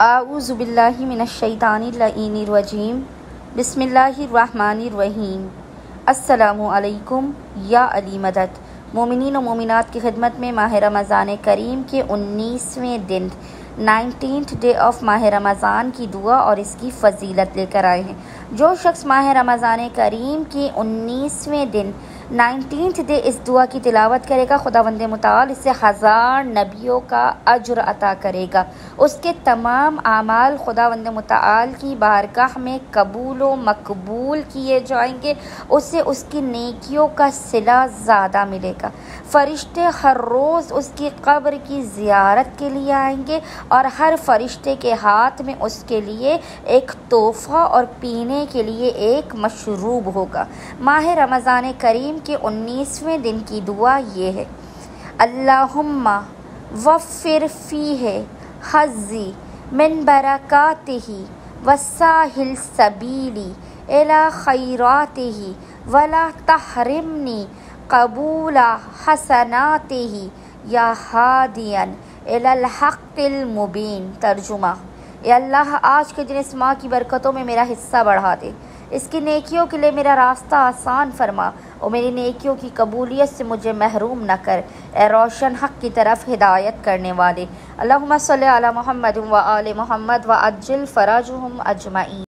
आऊज़ु बिल्लाहि मिनश्शैतानिर्रजीम बिस्मिल्लाहिर्रहमानिर्रहीम। अस्सलामु अलैकुम या अली मदद। मोमिनीन व मोमिनात की खिदमत में माह रमज़ान करीम के 19वें दिन 19th डे ऑफ माह रमज़ान की दुआ और इसकी फ़जीलत लेकर आए हैं। जो शख्स माह रमज़ान करीम के 19वें दिन 19th डे इस दुआ की तिलावत करेगा, खुदावंद मुताल इससे 1000 नबियों का अज्र अता करेगा। उसके तमाम आमाल खुदावंद मुताल की बारगाह में कबूल व मकबूल किए जाएंगे। उससे उसकी नेकियों का सिला ज़्यादा मिलेगा। फ़रिश्ते हर रोज़ उसकी कब्र की ज़ियारत के लिए आएंगे और हर फरिश्ते के हाथ में उसके लिए एक तोहफ़ा और पीने के लिए एक मशरूब होगा। माह रमज़ान करीम के 19वें दिन की दुआ ये है, अल्लाहुम्मा वफ़िर फ़ीहे हज़्ज़ी मिन बरकातिही वसाहिल सबीली इला खैरातिही वला तहरिमनी कबूला हसनातिही या हादियन इलल हक़्क़िल मुबीन। तर्जुमा, या अल्लाह आज के दिन इस माह की बरकतों में मेरा हिस्सा बढ़ा दे, इसकी नेकियों के लिए मेरा रास्ता आसान फरमा और मेरी नेकियों की कबूलियत से मुझे महरूम न कर। ए रोशन हक़ की तरफ हिदायत करने वाले। अल्लाहुम्मा सल्लि अला मुहम्मद व आले मुहम्मद व अज्जिल फ़राजुहुम अजमईन।